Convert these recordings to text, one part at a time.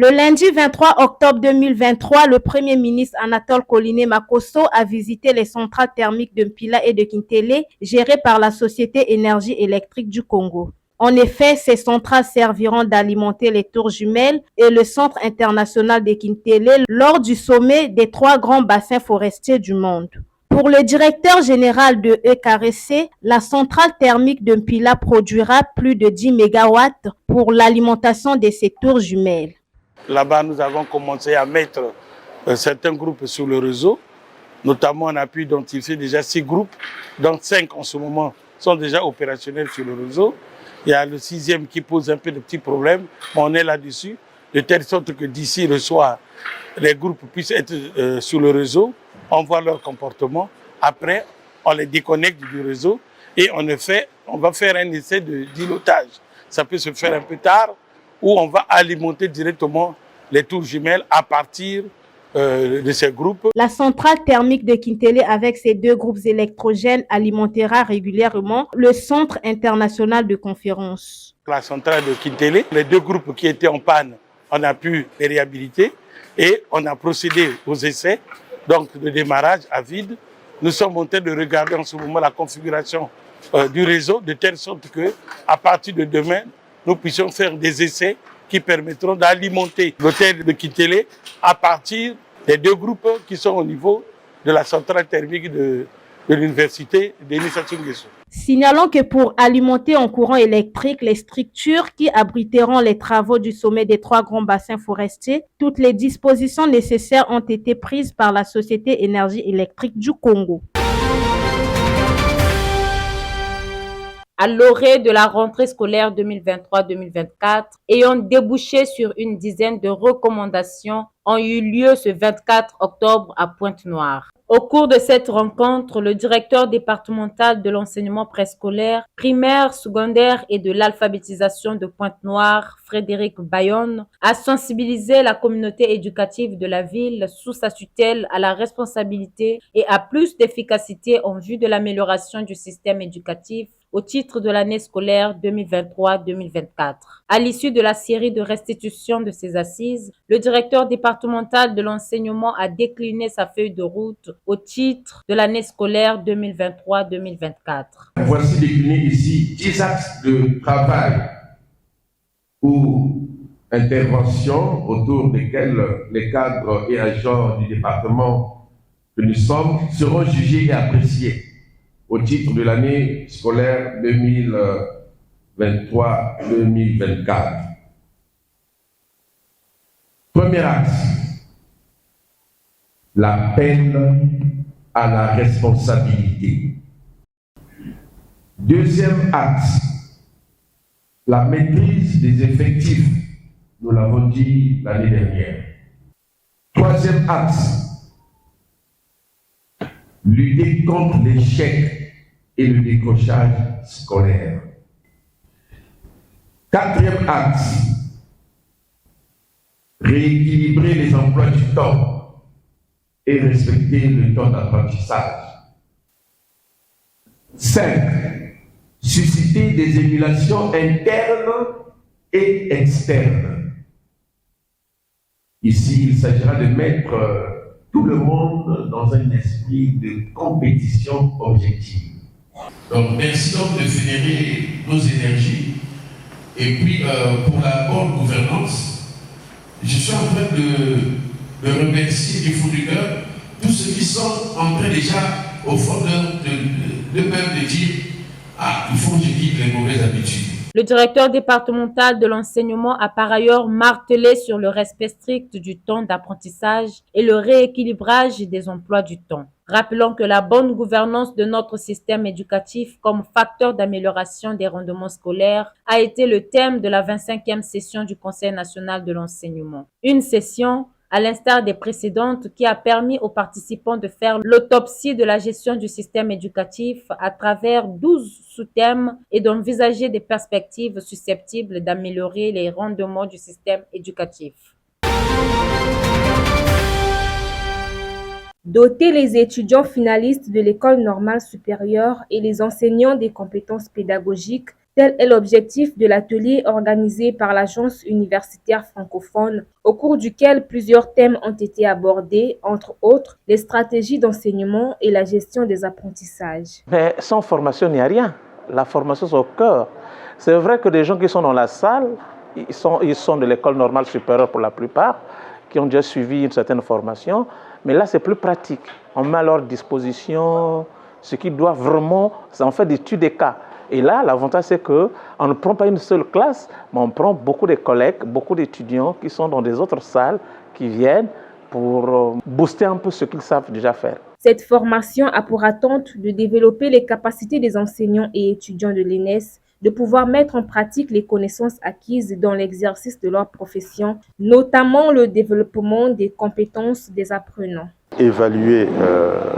Le lundi 23 octobre 2023, le Premier ministre Anatole Koliné Makosso a visité les centrales thermiques de Mpila et de Kintélé, gérées par la Société Énergie électrique du Congo. En effet, ces centrales serviront d'alimenter les tours jumelles et le Centre international de Kintélé lors du sommet des 3 grands bassins forestiers du monde. Pour le directeur général de EKRC, la centrale thermique de Mpila produira plus de 10 MW pour l'alimentation de ces tours jumelles. Là-bas, nous avons commencé à mettre certains groupes sur le réseau. Notamment, on a pu identifier déjà 6 groupes, dont 5 en ce moment sont déjà opérationnels sur le réseau. Il y a le 6e qui pose un peu de petits problèmes, mais on est là-dessus, de telle sorte que d'ici le soir, les groupes puissent être sur le réseau, on voit leur comportement. Après, on les déconnecte du réseau et on va faire un essai de dilotage. Ça peut se faire un peu tard, où on va alimenter directement les tours jumelles à partir de ces groupes. La centrale thermique de Kintélé avec ses 2 groupes électrogènes alimentera régulièrement le Centre international de conférence. La centrale de Kintélé, les 2 groupes qui étaient en panne, on a pu les réhabiliter et on a procédé aux essais donc de démarrage à vide. Nous sommes en train de regarder en ce moment la configuration du réseau de telle sorte que à partir de demain, nous puissions faire des essais qui permettront d'alimenter l'hôtel de Kintélé à partir des 2 groupes qui sont au niveau de la centrale thermique de l'université Denis Sassou Nguesso. Signalons que pour alimenter en courant électrique les structures qui abriteront les travaux du sommet des 3 grands bassins forestiers, toutes les dispositions nécessaires ont été prises par la Société Énergie électrique du Congo. À l'orée de la rentrée scolaire 2023-2024, ayant débouché sur une dizaine de recommandations, ont eu lieu ce 24 octobre à Pointe-Noire. Au cours de cette rencontre, le directeur départemental de l'enseignement préscolaire, primaire, secondaire et de l'alphabétisation de Pointe-Noire, Frédéric Bayonne, a sensibilisé la communauté éducative de la ville sous sa tutelle à la responsabilité et à plus d'efficacité en vue de l'amélioration du système éducatif au titre de l'année scolaire 2023-2024. À l'issue de la série de restitution de ces assises, le directeur départemental de l'enseignement a décliné sa feuille de route au titre de l'année scolaire 2023-2024. Voici décliné ici 10 axes de travail ou interventions autour desquels les cadres et agents du département que nous sommes seront jugés et appréciés au titre de l'année scolaire 2023-2024. Premier axe, l'appel à la responsabilité. Deuxième axe, la maîtrise des effectifs. Nous l'avons dit l'année dernière. Troisième axe, lutter contre l'échec et le décrochage scolaire. Quatrième axe, rééquilibrer les emplois du temps et respecter le temps d'apprentissage. 5. Susciter des émulations internes et externes. Ici, il s'agira de mettre tout le monde dans un esprit de compétition objective. Donc, merci donc de fédérer nos énergies. Et puis, pour la bonne gouvernance, je suis en train de remercier du fond du cœur tous ceux qui sont en train déjà, au fond de dire « Ah, il faut que je quitte les mauvaises habitudes ». Le directeur départemental de l'enseignement a par ailleurs martelé sur le respect strict du temps d'apprentissage et le rééquilibrage des emplois du temps. Rappelons que la bonne gouvernance de notre système éducatif comme facteur d'amélioration des rendements scolaires a été le thème de la 25e session du Conseil national de l'enseignement. Une session à l'instar des précédentes, qui a permis aux participants de faire l'autopsie de la gestion du système éducatif à travers 12 sous-thèmes et d'envisager des perspectives susceptibles d'améliorer les rendements du système éducatif. Doter les étudiants finalistes de l'école normale supérieure et les enseignants des compétences pédagogiques Tel est l'objectif de l'atelier organisé par l'Agence universitaire francophone, au cours duquel plusieurs thèmes ont été abordés, entre autres les stratégies d'enseignement et la gestion des apprentissages. Mais sans formation, il n'y a rien. La formation, c'est au cœur. C'est vrai que des gens qui sont dans la salle, ils sont de l'école normale supérieure pour la plupart, qui ont déjà suivi une certaine formation, mais là, c'est plus pratique. On met à leur disposition ce qui doit vraiment, c'est en fait d'études des cas. Et là, l'avantage, c'est qu'on ne prend pas une seule classe, mais on prend beaucoup de collègues, beaucoup d'étudiants qui sont dans des autres salles, qui viennent pour booster un peu ce qu'ils savent déjà faire. Cette formation a pour attente de développer les capacités des enseignants et étudiants de l'ENS, de pouvoir mettre en pratique les connaissances acquises dans l'exercice de leur profession, notamment le développement des compétences des apprenants. Évaluer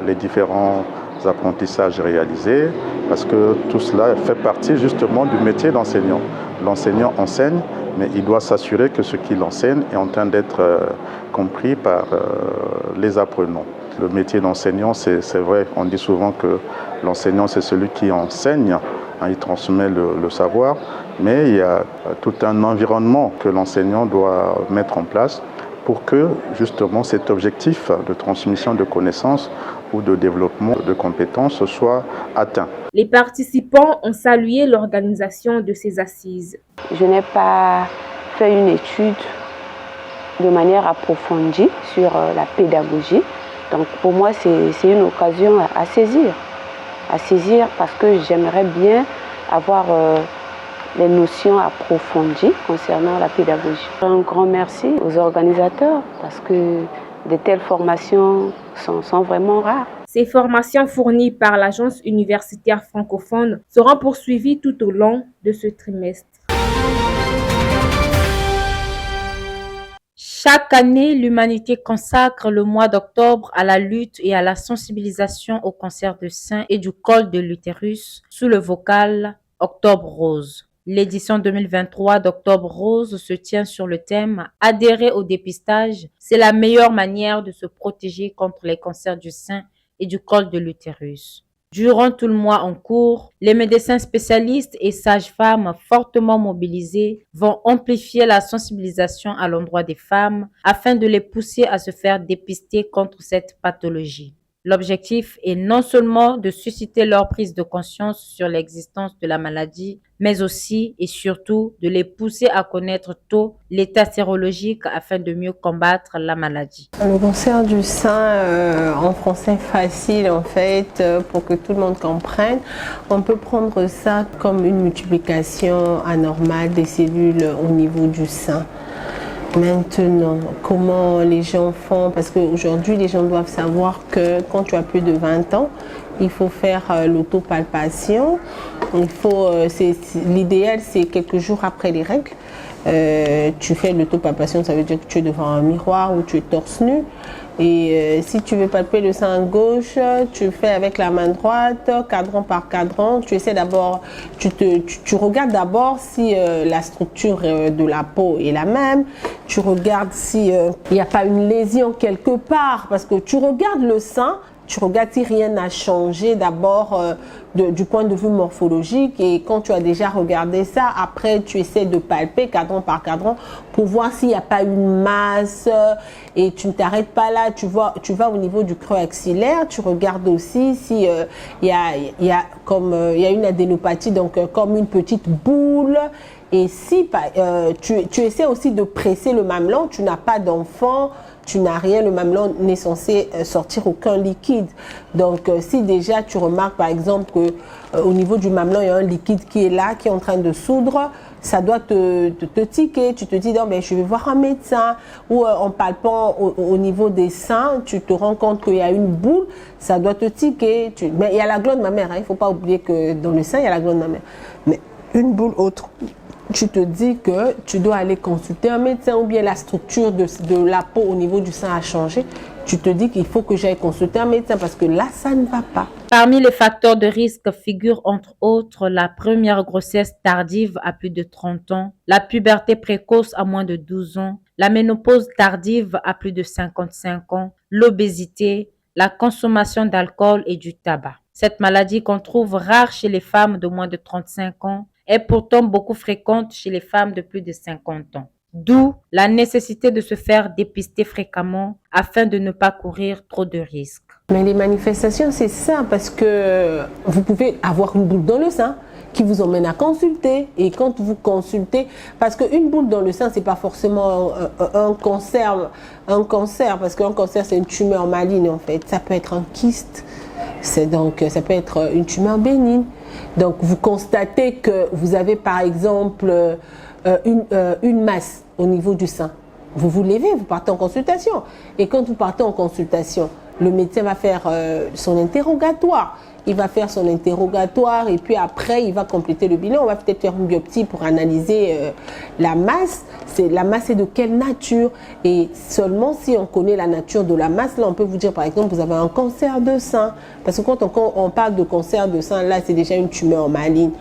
les différents apprentissages réalisés, parce que tout cela fait partie justement du métier d'enseignant. L'enseignant enseigne, mais il doit s'assurer que ce qu'il enseigne est en train d'être compris par les apprenants. Le métier d'enseignant, c'est vrai, on dit souvent que l'enseignant, c'est celui qui enseigne, hein, il transmet le savoir, mais il y a tout un environnement que l'enseignant doit mettre en place pour que justement cet objectif de transmission de connaissances ou de développement de compétences soit atteint. Les participants ont salué l'organisation de ces assises. Je n'ai pas fait une étude de manière approfondie sur la pédagogie. Donc pour moi, c'est une occasion à saisir parce que j'aimerais bien avoir les notions approfondies concernant la pédagogie. Un grand merci aux organisateurs parce que de telles formations sont vraiment rares. Ces formations fournies par l'Agence universitaire francophone seront poursuivies tout au long de ce trimestre. Chaque année, l'humanité consacre le mois d'octobre à la lutte et à la sensibilisation au cancer du sein et du col de l'utérus sous le vocal Octobre Rose. L'édition 2023 d'Octobre Rose se tient sur le thème « Adhérer au dépistage, c'est la meilleure manière de se protéger contre les cancers du sein et du col de l'utérus ». Durant tout le mois en cours, les médecins spécialistes et sages-femmes fortement mobilisés vont amplifier la sensibilisation à l'endroit des femmes afin de les pousser à se faire dépister contre cette pathologie. L'objectif est non seulement de susciter leur prise de conscience sur l'existence de la maladie, mais aussi et surtout de les pousser à connaître tôt l'état sérologique afin de mieux combattre la maladie. Le cancer du sein, en français facile en fait, pour que tout le monde comprenne, on peut prendre ça comme une multiplication anormale des cellules au niveau du sein. Maintenant, comment les gens font, parce qu'aujourd'hui les gens doivent savoir que quand tu as plus de 20 ans, il faut faire l'autopalpation. L'idéal c'est quelques jours après les règles. Tu fais l'autopalpation, ça veut dire que tu es devant un miroir ou tu es torse nu. Et si tu veux palper le sein gauche, tu fais avec la main droite, cadran par cadran. Tu essaies d'abord, tu regardes d'abord si la structure de la peau est la même. Tu regardes si il n'y a pas une lésion quelque part, parce que tu regardes le sein. Tu regardes si rien n'a changé d'abord du point de vue morphologique, et quand tu as déjà regardé ça, après tu essaies de palper cadran par cadran pour voir s'il n'y a pas une masse, et tu ne t'arrêtes pas là, tu vas au niveau du creux axillaire, tu regardes aussi si il y a une adénopathie, donc comme une petite boule. Et si tu essaies aussi de presser le mamelon, tu n'as pas d'enfant, tu n'as rien, le mamelon n'est censé sortir aucun liquide. Donc si déjà tu remarques par exemple que au niveau du mamelon il y a un liquide qui est là, qui est en train de soudre, ça doit te tiquer. Tu te dis non, mais je vais voir un médecin. Ou en palpant au niveau des seins, tu te rends compte qu'il y a une boule, ça doit te tiquer. Mais il y a la glande mammaire, hein. Il ne faut pas oublier que dans le sein il y a la glande mammaire. Mais une boule autre, tu te dis que tu dois aller consulter un médecin, ou bien la structure de la peau au niveau du sein a changé. Tu te dis qu'il faut que j'aille consulter un médecin parce que là, ça ne va pas. Parmi les facteurs de risque figurent entre autres la première grossesse tardive à plus de 30 ans, la puberté précoce à moins de 12 ans, la ménopause tardive à plus de 55 ans, l'obésité, la consommation d'alcool et du tabac. Cette maladie qu'on trouve rare chez les femmes de moins de 35 ans est pourtant beaucoup fréquente chez les femmes de plus de 50 ans. D'où la nécessité de se faire dépister fréquemment afin de ne pas courir trop de risques. Mais les manifestations, c'est ça, parce que vous pouvez avoir une boule dans le sein qui vous emmène à consulter. Et quand vous consultez, parce qu'une boule dans le sein, c'est pas forcément un cancer, parce qu'un cancer, c'est une tumeur maligne en fait. Ça peut être un kyste, donc ça peut être une tumeur bénigne. Donc vous constatez que vous avez par exemple une masse au niveau du sein. Vous vous levez, vous partez en consultation. Et quand vous partez en consultation, le médecin va faire son interrogatoire. Il va faire son interrogatoire et puis après, il va compléter le bilan. On va peut-être faire une biopsie pour analyser la masse. La masse est de quelle nature? Et seulement si on connaît la nature de la masse, là, on peut vous dire, par exemple, vous avez un cancer de sein. Parce que quand on parle de cancer de sein, là, c'est déjà une tumeur maligne.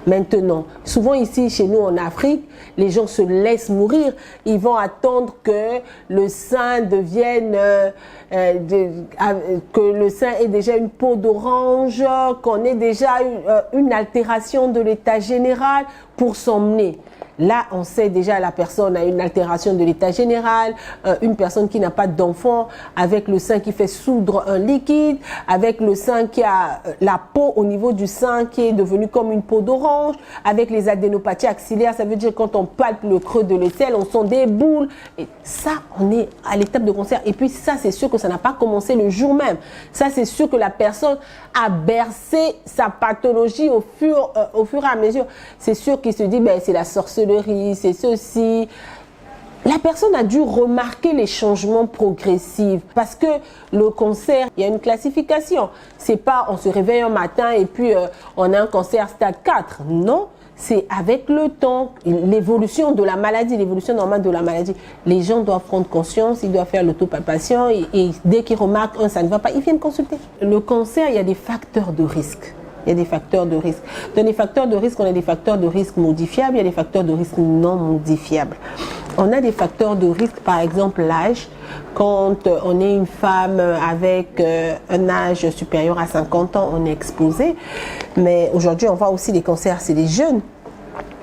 Maintenant, souvent ici, chez nous en Afrique, les gens se laissent mourir. Ils vont attendre que le sein devienne... que le sein ait déjà une peau d'orange, qu'on ait déjà une altération de l'état général pour s'emmener. Là, on sait déjà la personne a une altération de l'état général, une personne qui n'a pas d'enfant, avec le sein qui fait soudre un liquide, avec le sein qui a la peau au niveau du sein qui est devenue comme une peau d'orange, avec les adénopathies axillaires, ça veut dire quand on palpe le creux de l'aisselle, on sent des boules. Et ça, on est à l'étape de cancer. Et puis ça, c'est sûr que ça n'a pas commencé le jour même. Ça, c'est sûr que la personne a bercé sa pathologie au fur et à mesure. C'est sûr qu'il se dit, ben, c'est la sorcellerie, c'est ceci. La personne a dû remarquer les changements progressifs parce que le cancer, il y a une classification. C'est pas on se réveille un matin et puis on a un cancer stade 4. Non, c'est avec le temps, l'évolution de la maladie, l'évolution normale de la maladie. Les gens doivent prendre conscience, ils doivent faire l'autopalpation et dès qu'ils remarquent ça ne va pas, ils viennent consulter. Le cancer, il y a des facteurs de risque. Il y a des facteurs de risque. Dans les facteurs de risque, on a des facteurs de risque modifiables, il y a des facteurs de risque non modifiables. On a des facteurs de risque, par exemple l'âge. Quand on est une femme avec un âge supérieur à 50 ans, on est exposé. Mais aujourd'hui, on voit aussi les cancers, c'est les jeunes.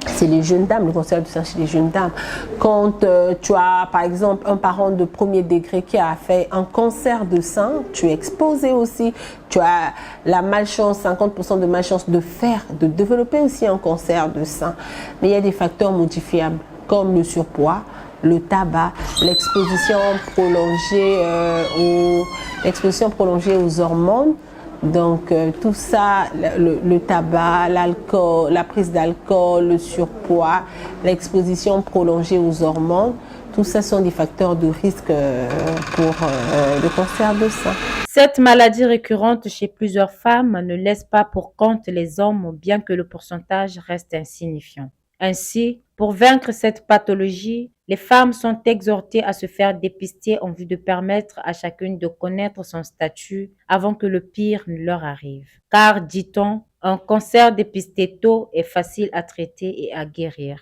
C'est les jeunes dames, le cancer du sein chez les jeunes dames. Quand tu as, par exemple, un parent de premier degré qui a fait un cancer de sein, tu es exposé aussi. Tu as la malchance, 50% de malchance de développer aussi un cancer de sein. Mais il y a des facteurs modifiables, comme le surpoids, le tabac, l'exposition prolongée aux hormones. Donc tout ça, le tabac, l'alcool, la prise d'alcool, le surpoids, l'exposition prolongée aux hormones, tout ça sont des facteurs de risque pour le cancer de sein. Cette maladie récurrente chez plusieurs femmes ne laisse pas pour compte les hommes, bien que le pourcentage reste insignifiant. Ainsi, pour vaincre cette pathologie, les femmes sont exhortées à se faire dépister en vue de permettre à chacune de connaître son statut avant que le pire ne leur arrive. Car, dit-on, un cancer dépisté tôt est facile à traiter et à guérir.